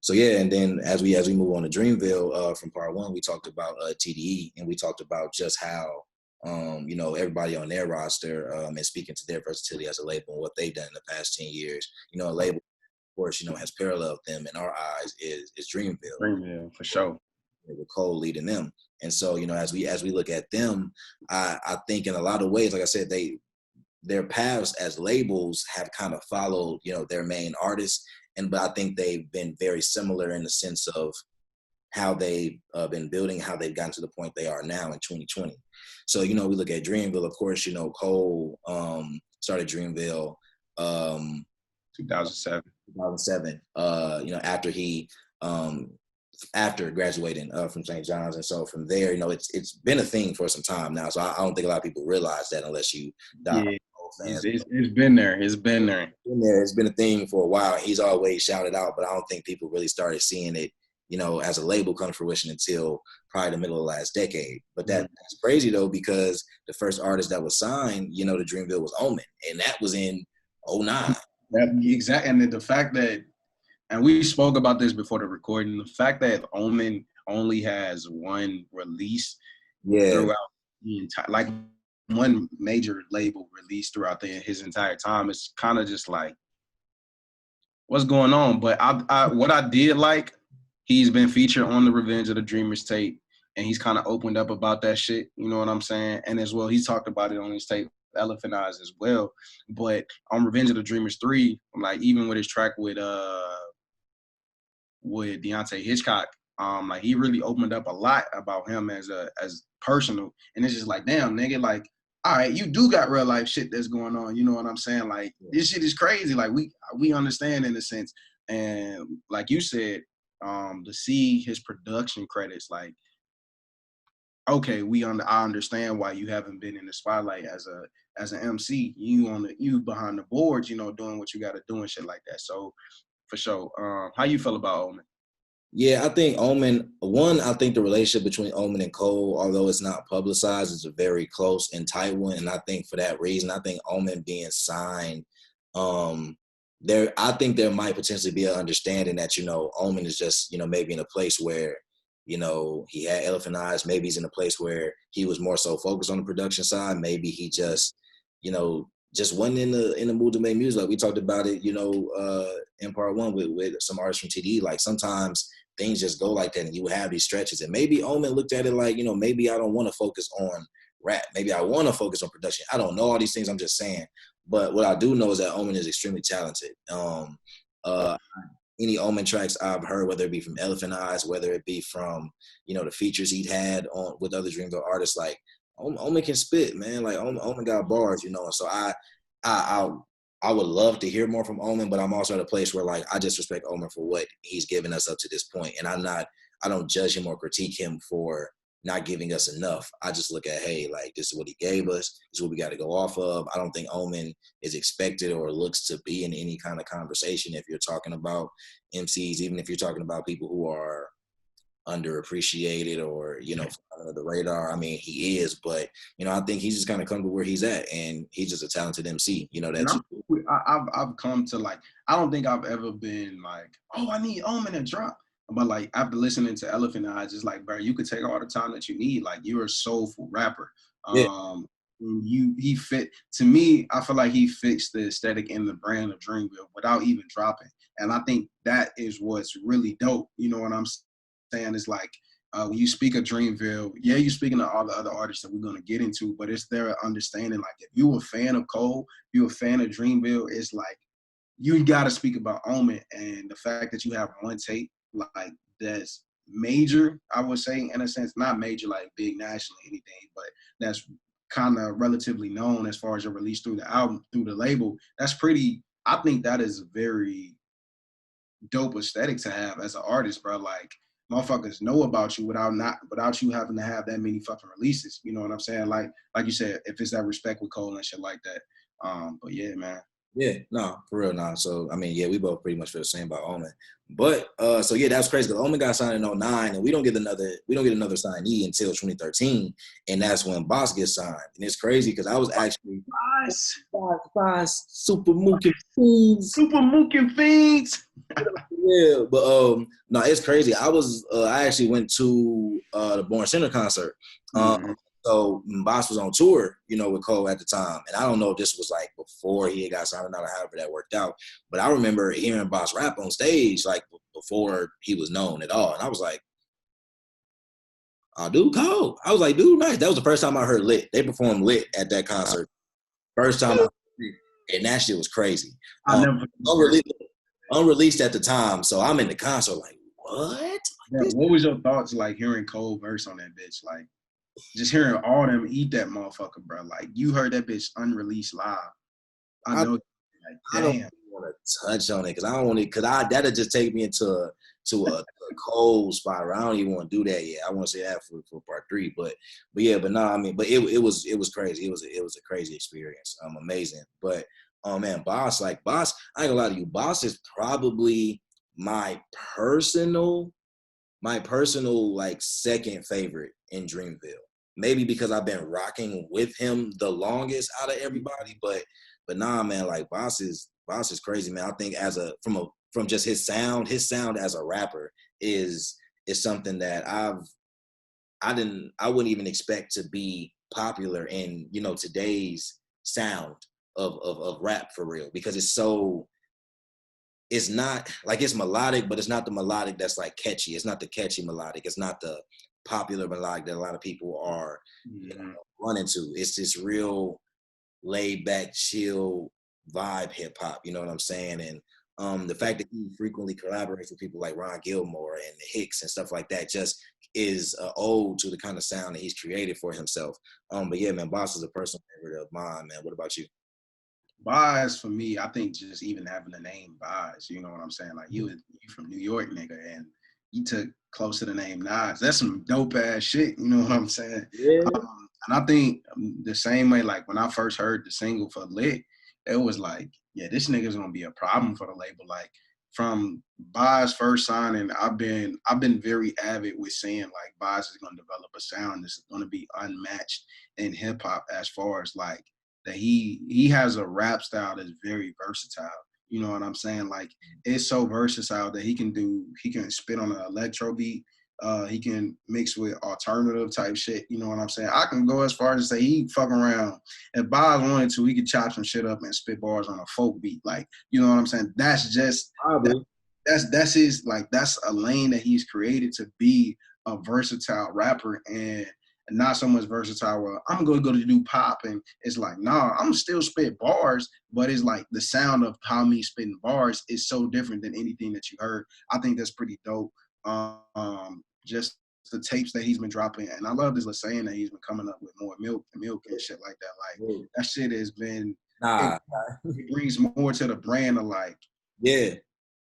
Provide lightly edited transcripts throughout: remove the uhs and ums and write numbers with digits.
So yeah, and then as we move on to Dreamville, from part one, we talked about TDE, and we talked about just how everybody on their roster, and speaking to their versatility as a label and what they've done in the past 10 years. A label, of course, has paralleled them in our eyes is Dreamville. Dreamville, for sure. With Cole leading them. And so, as we look at them, I think in a lot of ways, like I said, their paths as labels have kind of followed, their main artists. But I think they've been very similar in the sense of how they've been building, how they've gotten to the point they are now in 2020. So, we look at Dreamville, of course, Cole started Dreamville 2007. After he after graduating from St. John's. And so from there, it's been a thing for some time now. So I don't think a lot of people realize that unless you dive. Yeah. It's been there. It's been there. It's been a thing for a while. He's always shouted out, but I don't think people really started seeing it, as a label come to fruition until probably the middle of the last decade. But that's crazy though, because the first artist that was signed, to Dreamville was Omen, and that was in 2009. Exactly, and the fact that, and we spoke about this before the recording, the fact that Omen only has one release throughout the entire, like one major label release throughout his entire time, it's kind of just like, what's going on? But what I did like, he's been featured on the Revenge of the Dreamers tape, and he's kind of opened up about that shit, you know what I'm saying? And as well, he's talked about it on his tape, Elephant Eyes, as well. But on Revenge of the Dreamers 3, like even with his track with Deontay Hitchcock, like he really opened up a lot about him as personal. And it's just like, damn, nigga, like, all right, you do got real life shit that's going on, you know what I'm saying? Like, this shit is crazy. Like, we understand in a sense. And like you said, to see his production credits, like, okay, I understand why you haven't been in the spotlight as an MC. You behind the boards, doing what you got to do and shit like that. So for sure, how you feel about Omen? Yeah, I think Omen, I think the relationship between Omen and Cole, although it's not publicized, is a very close and tight one. And I think for that reason, I think Omen being signed, I think there might potentially be an understanding that, Omen is just, maybe in a place where, he had Elephant Eyes. Maybe he's in a place where he was more so focused on the production side. Maybe he just, just wasn't in the mood to make music. Like we talked about it, in part one with some artists from TD. Like sometimes things just go like that, and you have these stretches. And maybe Omen looked at it like, maybe I don't want to focus on rap. Maybe I want to focus on production. I don't know all these things. I'm just saying. But what I do know is that Omen is extremely talented. Any Omen tracks I've heard, whether it be from Elephant Eyes, whether it be from, the features he'd had on with other Dreamville artists, like Omen can spit, man. Like Omen got bars, And so I would love to hear more from Omen, but I'm also at a place where like I just respect Omen for what he's given us up to this point. And I don't judge him or critique him for not giving us enough. I just look at, hey, like this is what he gave us, this is what we got to go off of. I don't think Omen is expected or looks to be in any kind of conversation if you're talking about MCs, even if you're talking about people who are underappreciated or, under the radar. I mean, he is, but, I think he's just kind of come to where he's at, and he's just a talented MC, I've come to like, I don't think I've ever been like, oh, I need Omen to drop. But like after listening to Elephant Eyes, it's like, bro, you could take all the time that you need. Like you're a soulful rapper. Yeah. He fit, to me, I feel like he fixed the aesthetic and the brand of Dreamville without even dropping. And I think that is what's really dope. You know what I'm saying? It's like when you speak of Dreamville, yeah, you're speaking of all the other artists that we're going to get into, but it's their understanding. Like if you're a fan of Cole, you're a fan of Dreamville, it's like you got to speak about Omen. And the fact that you have one tape, like that's major, I would say, in a sense, not major like big nationally anything, but that's kind of relatively known as far as your release through the album, through the label. That's pretty, I think that is a very dope aesthetic to have as an artist, bro. Like motherfuckers know about you without you having to have that many fucking releases. You know what I'm saying? Like you said, if it's that respect with Cole and shit like that. But yeah, man. Yeah, no, for real, no. So I mean, yeah, we both pretty much feel the same about Omen. But so yeah, that's crazy because Omen got signed in 2009, and we don't get another signee until 2013, and that's when Boss gets signed. And it's crazy because I was actually Super Mookin Fiends. Yeah, but no, it's crazy. I actually went to the Born Center concert. Um, Mhm. so Boss was on tour, with Cole at the time, and I don't know if this was like before he had got signed or however that worked out. But I remember hearing Boss rap on stage like before he was known at all, and I was like, "Oh, dude, Cole." I was like, "Dude, nice." That was the first time I heard Lit. They performed Lit at that concert. First time I heard it, and that shit was crazy. I'll Um, never forget the verse. unreleased, unreleased at the time, so I'm in the concert like, what? Like Bro, this? what was your thoughts like hearing Cole verse on that bitch? Like just hearing all them eat that motherfucker, bro. Like you heard that bitch unreleased live. I I, know, like I don't damn. want to touch on it because I don't want to. Because that'll just take me into a cold spot. Where I don't even want to do that yet. I want to say that for part three, but yeah, but no, I mean, but it was crazy. It was a crazy experience. Amazing. But oh man, Boss, I ain't gonna lie to you. Boss is probably my personal like second favorite in Dreamville. Maybe because I've been rocking with him the longest out of everybody, but nah, man, like Boss is crazy, man. I think from just his sound as a rapper is something that I wouldn't even expect to be popular in today's sound of rap for real because it's not like it's melodic, but it's not the melodic that's like catchy. It's not the catchy melodic. It's not the popular melodic that a lot of people are Mhm. running to. It's this real laid back, chill vibe hip hop. You know what I'm saying? And the fact that he frequently collaborates with people like Ron Gilmore and the Hicks and stuff like that just is an ode to the kind of sound that he's created for himself. But yeah, man, Boss is a personal favorite of mine, man. What about you? Buys for me, I think just even having the name Buys, you know what I'm saying? Like you from New York, nigga, and you took close to the name Nas. That's some dope ass shit. You know what I'm saying? Yeah. And I think the same way, like when I first heard the single for Lit, it was like, yeah, this nigga's gonna be a problem for the label. Like from Buys first signing, I've been very avid with saying like Buys is gonna develop a sound that's gonna be unmatched in hip hop as far as like that he has a rap style that's very versatile. You know what I'm saying? Like it's so versatile that he can spit on an electro beat. He can mix with alternative type shit. You know what I'm saying? I can go as far as to say he fuck around. If Bob wanted to, he could chop some shit up and spit bars on a folk beat. Like, you know what I'm saying? That's just that, Probably. that's his like that's a lane that he's created to be a versatile rapper and not so much versatile where I'm gonna go to do pop and it's like, nah, I'm still spit bars, but it's like the sound of how me spitting bars is so different than anything that you heard. I think that's pretty dope. Just the tapes that he's been dropping, and I love this saying that he's been coming up with more milk and shit like that. Like that shit has been it, Nah, it brings more to the brand of yeah.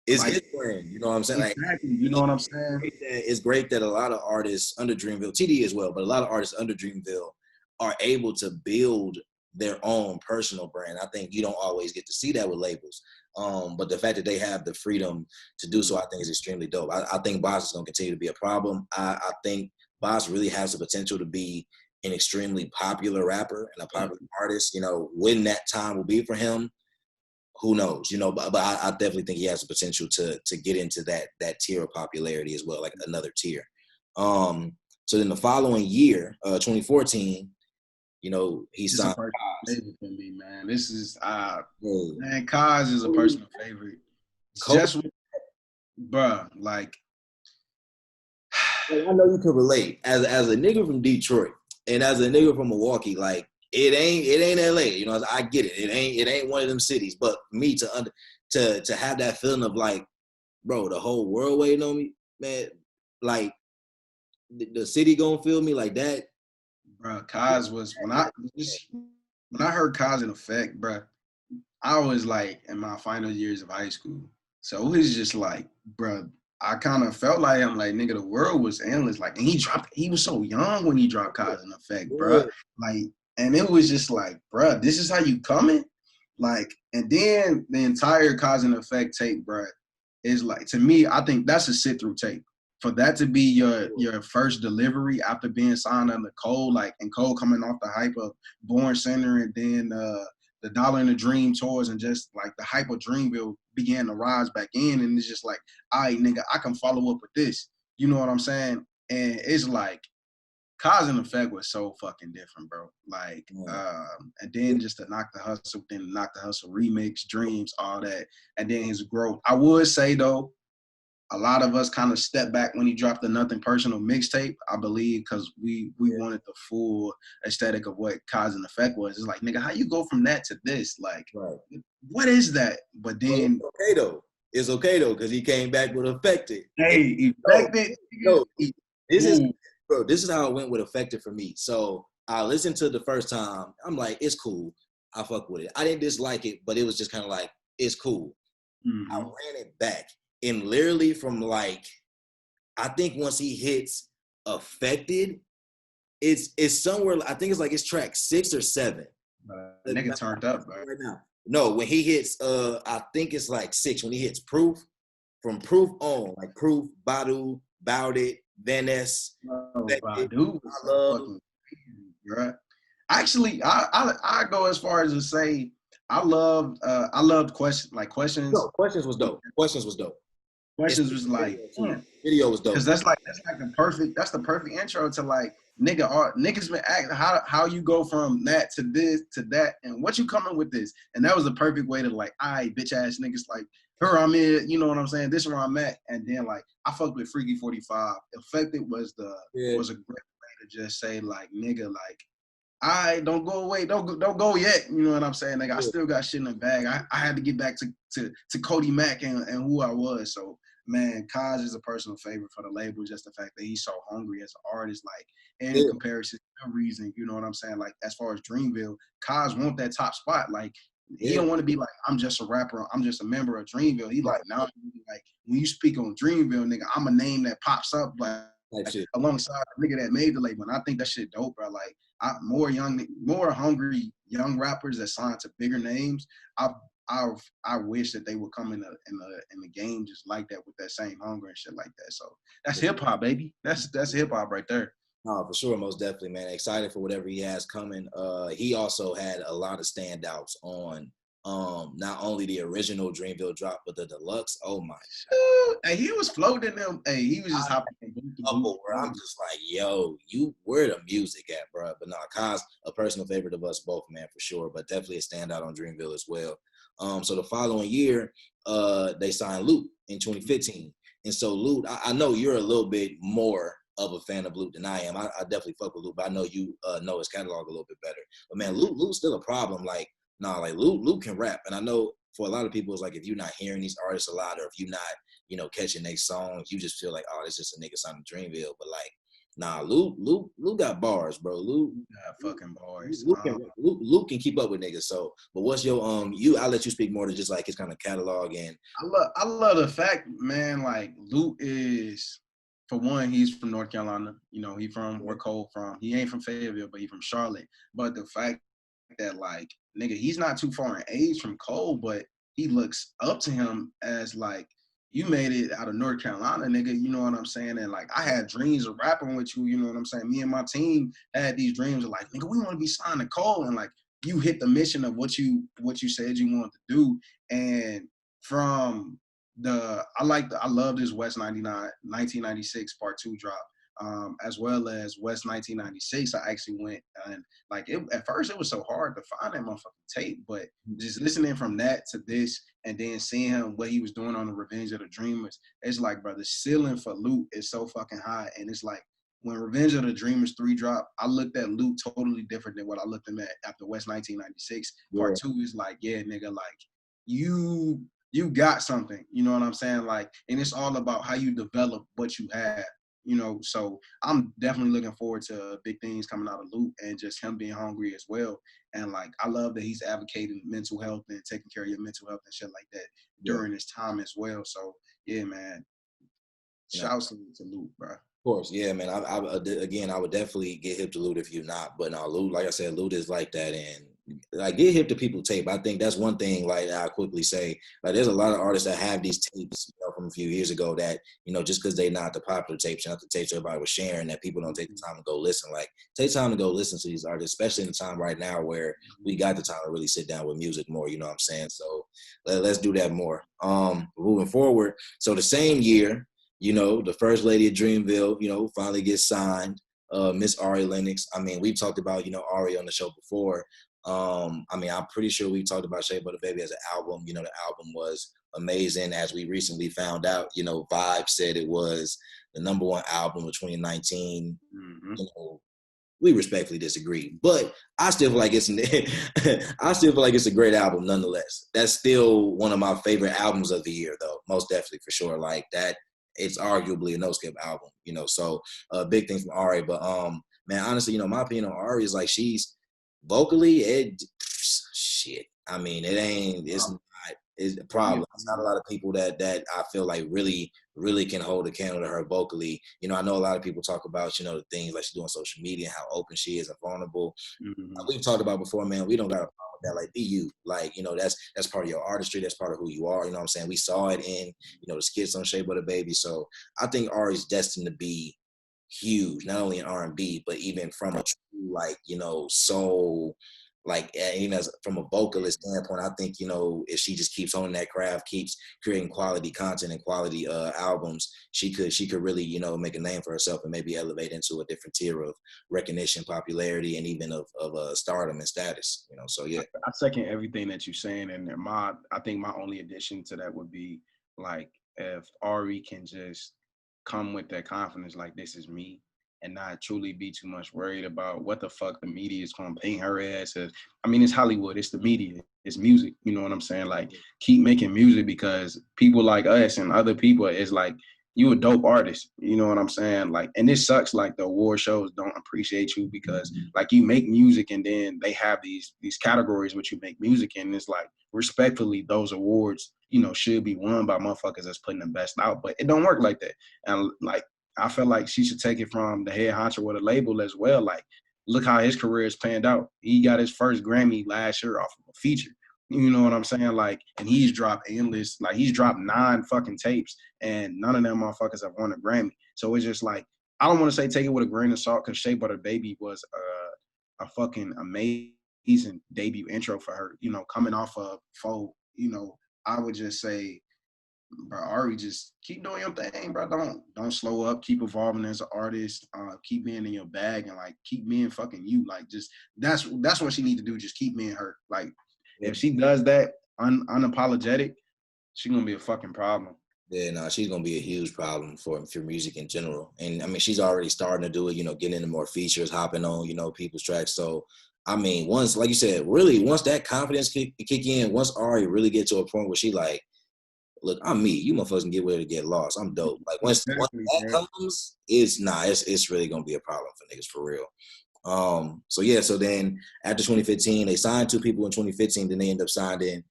It's like his brand, you know what I'm saying? Like exactly, you know what I'm saying? it's great that a lot of artists under Dreamville, TD as well, but a lot of artists under Dreamville are able to build their own personal brand. I think you don't always get to see that with labels. But the fact that they have the freedom to do so, I think is extremely dope. I think Boss is going to continue to be a problem. I think Boss really has the potential to be an extremely popular rapper and a popular artist. When that time will be for him, who knows? But I definitely think he has the potential to get into that tier of popularity as well, like another tier. So then the following year, 2014, he It's a signed personal Nas. favorite for me, man. This is Hey, man, Kaz is a personal favorite. It's Cole, just bruh, like I know you can relate as a nigga from Detroit and as a nigga from Milwaukee. Like it ain't LA. I get it. It ain't one of them cities. But me to have that feeling of like, bro, the whole world waiting on me, man. Like the city gonna feel me like that. bruh, Kaz was when I heard Kaz in effect, bruh, I was like in my final years of high school. So it was just like, bruh, I kind of felt like I'm like, nigga, the world was endless. Like, and he was so young when he dropped Cause in Effect, bruh. Yeah. Like, and it was just like, bruh, this is how you coming? Like, and then the entire Cause in Effect tape, bruh, is like, to me, I think that's a sit-through tape. For that to be your first delivery after being signed under Cole, like, and Cole coming off the hype of Born Center and then the Dollar and the Dream tours and just like the hype of Dreamville began to rise back in, and it's just like, all right, nigga, I can follow up with this. You know what I'm saying? And it's like Cause and Effect was so fucking different, bro. Like, and then just to Knock the Hustle, then Knock the Hustle remix, Dreams, all that, and then his growth. I would say though, a lot of us kind of stepped back when he dropped the Nothing Personal mixtape, I believe, because we wanted the full aesthetic of what Cause and Effect was. It's like, nigga, how you go from that to this? Like, what is that? But then it's okay though, because he came back with Affected. Hey, Affected. No, this is bro. This is how it went with Affected for me. So I listened to it the first time. I'm like, it's cool. I fuck with it. I didn't dislike it, but it was just kind of like, it's cool. I ran it back. And literally from like, I think once he hits Affected, it's somewhere, I think it's like it's track 6 or 7. The nigga turned up, bro. Right now. No, when he hits, I think it's like 6, when he hits Proof, from Proof on, like Proof, Badu, Bout It, Venice, Badu, I love, right? Actually, I go as far as to say I loved Questions. No, Questions was dope. Questions was dope. Questions was like, video was dope. Because that's the perfect intro to like, niggas been acting how you go from that to this to that, and what you coming with this, and that was the perfect way to like, all right, bitch ass niggas, like, here I'm in, you know what I'm saying, this is where I'm at. And then like, I fucked with Freaky 45. Affected was was a great way to just say like, nigga, like, I don't go away, don't go yet. You know what I'm saying? Like, I still got shit in the bag. I had to get back to Cody Mack and who I was. So man, Kaj is a personal favorite for the label. Just the fact that he's so hungry as an artist, like, and in comparison to the reason, you know what I'm saying? Like, as far as Dreamville, Kaj want that top spot. Like, he don't want to be like, I'm just a rapper, I'm just a member of Dreamville. He like, now, like, when you speak on Dreamville, nigga, I'm a name that pops up like alongside the nigga that made the label. And I think that shit dope, bro. Like, more hungry young rappers that sign to bigger names. I wish that they would come in the game just like that, with that same hunger and shit like that. So that's hip hop, baby. That's hip hop right there. No, for sure, most definitely, man. Excited for whatever he has coming. He also had a lot of standouts on not only the original Dreamville drop, but the deluxe. Oh my God. Hey, he was floating them. Hey, he was just hopping. Where I'm just like, yo, where the music at, bro? But no, Kaz, a personal favorite of us both, man, for sure. But definitely a standout on Dreamville as well. So the following year, they signed Luke in 2015. And so Luke, I know you're a little bit more of a fan of Luke than I am. I definitely fuck with Luke, but I know you know his catalog a little bit better. But man, Luke's still a problem. Like, like Luke can rap. And I know for a lot of people, it's like, if you're not hearing these artists a lot, or if you're not, catching their songs, you just feel like, oh, it's just a nigga signing Dreamville. But like, Luke got bars, bro. Luke got fucking bars. Luke can keep up with niggas. So, but what's your I'll let you speak more to just like his kind of catalog. And I love the fact, man, like, Luke is, for one, he's from North Carolina. You know, he from where Cole from. He ain't from Fayetteville, but he from Charlotte. But the fact that, like, nigga, he's not too far in age from Cole, but he looks up to him as like, you made it out of North Carolina, nigga. You know what I'm saying? And like, I had dreams of rapping with you. You know what I'm saying? Me and my team had these dreams of like, nigga, we want to be signed to Cole, and like, you hit the mission of what you said you wanted to do. And from I love this West 1996 Part 2 drop. As well as West 1996, I actually went and like, at first it was so hard to find that motherfucking tape, but just listening from that to this, and then seeing him, what he was doing on the Revenge of the Dreamers, it's like, bro, the ceiling for Luke is so fucking high. And it's like, when Revenge of the Dreamers 3 dropped, I looked at Luke totally different than what I looked at him after West 1996. Part 2 is like, yeah, nigga, like, you got something, you know what I'm saying? Like, and it's all about how you develop what you have. You know, so I'm definitely looking forward to big things coming out of Luke, and just him being hungry as well. And like, I love that he's advocating mental health and taking care of your mental health and shit like that during his time as well. So yeah, man, shouts to Luke, bro. Of course, yeah, man. I would definitely get hip to Luke if you're not. But no, Luke, like I said, Luke is like that, and like get hip to people tape. I think that's one thing. Like I'll quickly say, like there's a lot of artists that have these tapes, from a few years ago that just because they're not the popular tapes, not the tapes everybody was sharing, that people don't take the time to go listen. Like take time to go listen to these artists, especially in the time right now where we got the time to really sit down with music more. You know what I'm saying? So let's do that more. Moving forward. So the same year, the first lady of Dreamville, finally gets signed. Miss Ari Lennox. I mean, we've talked about, Ari on the show before. I mean, I'm pretty sure we talked about Shea Butter Baby as an album. The album was amazing. As we recently found out, Vibe said it was the #1 album of 2019. We respectfully disagree, but I still feel like it's a great album nonetheless. That's still one of my favorite albums of the year, though. Most definitely, for sure. Like that, it's arguably a no skip album. So big thing from Ari. But man, honestly, my opinion on Ari is like she's vocally, shit. I mean, it's a problem. It's not a lot of people that I feel like really can hold a candle to her vocally. I know a lot of people talk about, the things like she do on social media, how open she is and vulnerable. We've talked about before, man, we don't got a problem with that. Like, be you. Like, that's part of your artistry. That's part of who you are. You know what I'm saying? We saw it in, the skits on Shea Butter Baby. So I think Ari's destined to be huge, not only in R&B, but even from a true, like, soul, like, from a vocalist standpoint. I think, if she just keeps honing that craft, keeps creating quality content and quality albums, she could really, make a name for herself and maybe elevate into a different tier of recognition, popularity, and even of stardom and status, so yeah. I second everything that you're saying, and I think my only addition to that would be, like, if Ari can just come with that confidence, like, this is me, and not truly be too much worried about what the fuck the media is going to paint her ass as. I mean, it's Hollywood, it's the media, it's music, you know what I'm saying? Like, keep making music, because people like us and other people, it's like, you a dope artist, you know what I'm saying? Like, and this sucks, like, the award shows don't appreciate you, because like, you make music and then they have these categories which you make music in, and it's like, respectfully, those awards, should be won by motherfuckers that's putting the best out, but it don't work like that. And like, I feel like she should take it from the head honcho with a label as well. Like, look how his career has panned out. He got his first Grammy last year off of a feature. You know what I'm saying? Like, and he's dropped endless, like, he's dropped 9 fucking tapes, and none of them motherfuckers have won a Grammy. So it's just like, I don't want to say take it with a grain of salt, because Shea Butter Baby was a fucking amazing debut intro for her, coming off of Foe. I would just say, bro, Ari, just keep doing your thing, bro. Don't slow up. Keep evolving as an artist. Keep being in your bag, and like, keep being fucking you. Like, just that's what she need to do. Just keep being her. Like, if she does that unapologetic, she's gonna be a fucking problem. Yeah, no, she's gonna be a huge problem for music in general. And I mean, she's already starting to do it. Getting into more features, hopping on people's tracks. So I mean, once, like you said, really, once that confidence kick in, once Ari really get to a point where she like, look, I'm me. You motherfuckers can get ready to get lost. I'm dope. Like once that comes, it's really gonna be a problem for niggas for real. So then after 2015, they signed 2 people in 2015. Then they end up signing,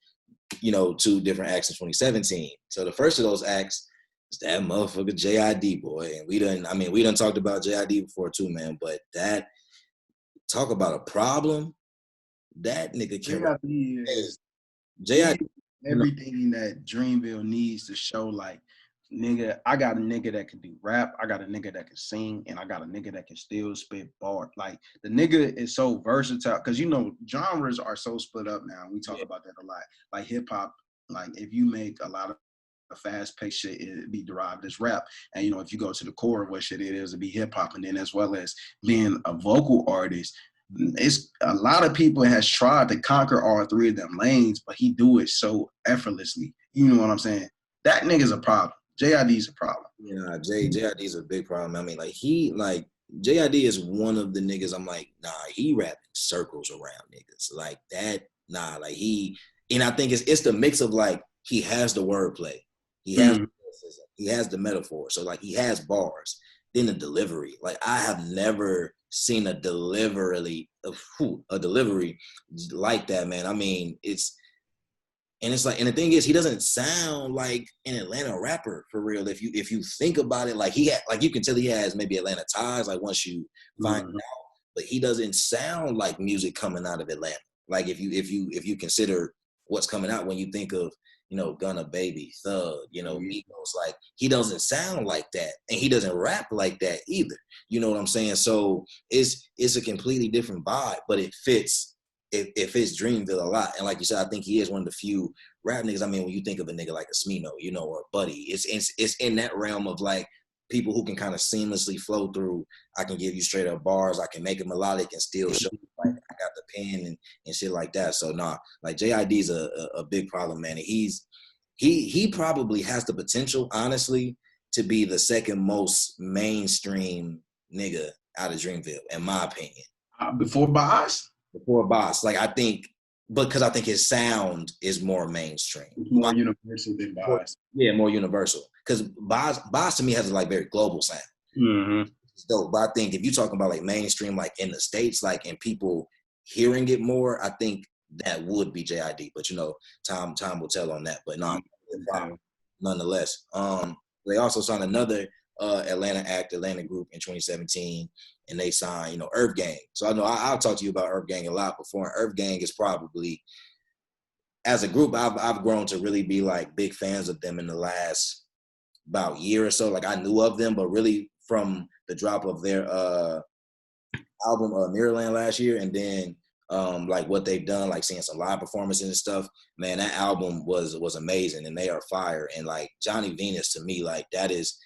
2 different acts in 2017. So the first of those acts is that motherfucker JID, boy. And we done talked about JID before too, man. But that, talk about a problem. That nigga can. JID is JID. Everything that Dreamville needs to show, like, nigga, I got a nigga that can do rap, I got a nigga that can sing, and I got a nigga that can still spit bar. Like, the nigga is so versatile, because genres are so split up now. We talk about that a lot. Like, hip hop, like, if you make a lot of fast-paced shit, it'd be derived as rap. And if you go to the core of what shit it is, it'd be hip hop. And then, as well as being a vocal artist, it's a lot of people has tried to conquer all 3 of them lanes, but he do it so effortlessly. You know what I'm saying? That nigga's a problem. JID's a problem. Yeah, JID's a big problem. I mean, like JID is one of the niggas I'm like, nah, he rapping circles around niggas. Like that, nah, like and I think it's the mix of, like, he has the wordplay. He has the metaphor. So like, he has bars. Then the delivery. Like, I have never seen a delivery like that, man. I mean, it's like, and the thing is, he doesn't sound like an Atlanta rapper for real. If you think about it, like, you can tell he has maybe Atlanta ties, like, once you find out, but he doesn't sound like music coming out of Atlanta. Like if you consider what's coming out when you think of, you know, Gunna, Baby, Thug, you know, Migos, like he doesn't sound like that, and he doesn't rap like that either. You know what I'm saying? So it's a completely different vibe, but it fits. It fits Dreamville a lot, and like you said, I think he is one of the few rap niggas. I mean, when you think of a nigga like a Smino, you know, or Buddy, it's in that realm of like people who can kind of seamlessly flow through. I can give you straight up bars. I can make it melodic and still show like I got the pen and shit like that. So nah, like JID is a big problem, man. And he probably has the potential, honestly, to be the second most mainstream nigga out of Dreamville, in my opinion. Before Boss? Before Boss. Like I think because I think his sound is more mainstream. More universal than Boss. Yeah, more universal. Because Boss to me has a like very global sound. Mm-hmm. It's dope. But I think if you're talking about like mainstream, like in the States, like and people hearing it more, I think that would be JID. But you know, time will tell on that. But no, nonetheless. They also signed another Atlanta group in 2017, and they signed, you know, Earth Gang. So I know I'll talk to you about Earth Gang a lot before. And Earth Gang is probably, as a group, I've grown to really be like big fans of them in the last about year or so. Like I knew of them, but really from the drop of their album Mirrorland last year, and then like what they've done, like seeing some live performances and stuff, man, that album was amazing, and they are fire. And like Johnny Venus, to me, like that is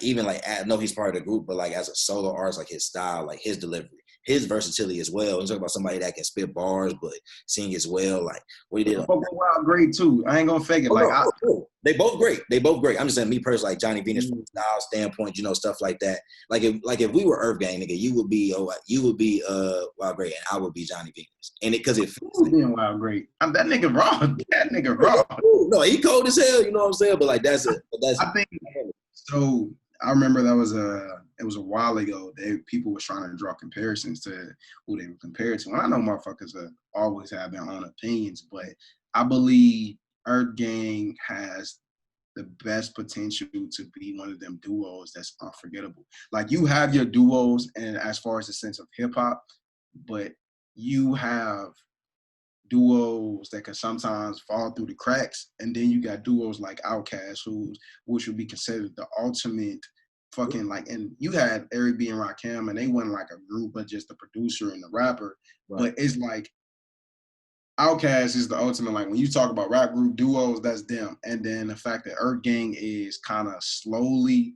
even like I know he's part of the group, but like as a solo artist, like his style, like his delivery, his versatility as well. You talk about somebody that can spit bars but sing as well, like what he did. Wild great too. I ain't gonna fake it. They both great. They both great. I'm just saying, me personally, like Johnny Venus from a style standpoint, you know, stuff like that. Like if we were Earth Gang, nigga, you would be Wild Great, and I would be Johnny Venus. And because it fits being Wild Great. I'm that nigga raw. That nigga raw. No, he cold as hell. You know what I'm saying? But like that's I think so. I remember it was a while ago. People was trying to draw comparisons to who they were compared to. And I know motherfuckers always have their own opinions, but I believe Earth Gang has the best potential to be one of them duos that's unforgettable. Like you have your duos, and as far as the sense of hip hop, but you have duos that can sometimes fall through the cracks, and then you got duos like Outkast, which would be considered the ultimate fucking like. And you had Eric B and Rakim, and they weren't like a group, but just the producer and the rapper. Right. But it's like Outkast is the ultimate. Like when you talk about rap group duos, that's them. And then the fact that Earth Gang is kind of slowly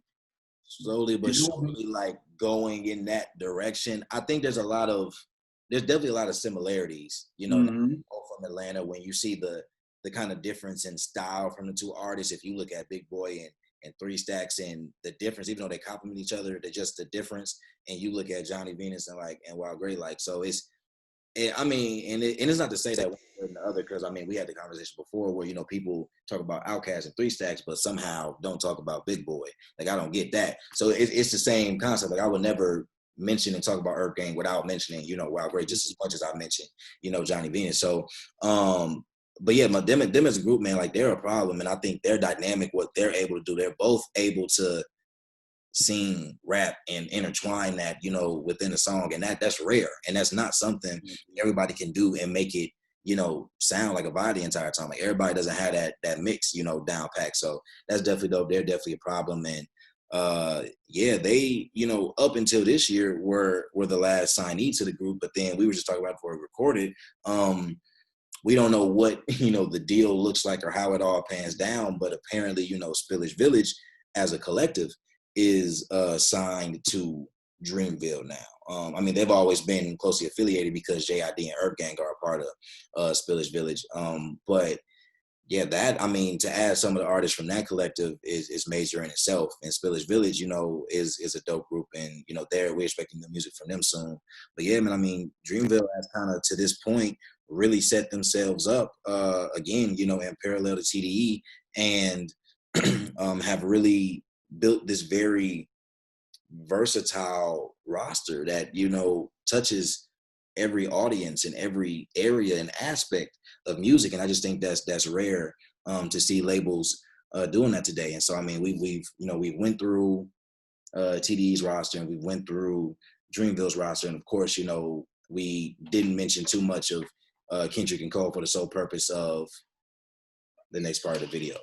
but surely like going in that direction. I think there's definitely a lot of similarities, you know, from Atlanta when you see the kind of difference in style from the two artists. If you look at Big Boy and Three Stacks, and the difference, even though they complement each other, they're just the difference. And you look at Johnny Venus and Wild Great, like, so it's not to say that one or the other, because I mean we had the conversation before where, you know, people talk about Outkast and Three Stacks but somehow don't talk about Big Boy. Like I don't get that. So it's the same concept. Like I would never mention and talk about Earth Gang without mentioning, you know, Wild Great just as much as I mentioned, you know, Johnny Venus. So but yeah, them as a group, man, like they're a problem, and I think their dynamic, what they're able to do, they're both able to sing, rap, and intertwine that, you know, within a song, and that's rare, and that's not something everybody can do and make it, you know, sound like a vibe the entire time. Like everybody doesn't have that mix, you know, down packed. So that's definitely dope. They're definitely a problem, and yeah, they, you know, up until this year were the last signee to the group, but then we were just talking about before we recorded. We don't know what, you know, the deal looks like or how it all pans down, but apparently, you know, Spillage Village as a collective is signed to Dreamville now. I mean, they've always been closely affiliated because JID and Earth Gang are a part of Spillage Village. But yeah, that, I mean, to add some of the artists from that collective is major in itself. And Spillage Village, you know, is a dope group, and, you know, we're expecting the music from them soon. But yeah, man, I mean, Dreamville has kind of, to this point, really set themselves up again, you know, in parallel to TDE, and have really built this very versatile roster that, you know, touches every audience in every area and aspect of music. And I just think that's rare to see labels doing that today. And so, I mean, we went through TDE's roster, and we went through Dreamville's roster, and of course, you know, we didn't mention too much of Kendrick and Cole for the sole purpose of the next part of the video.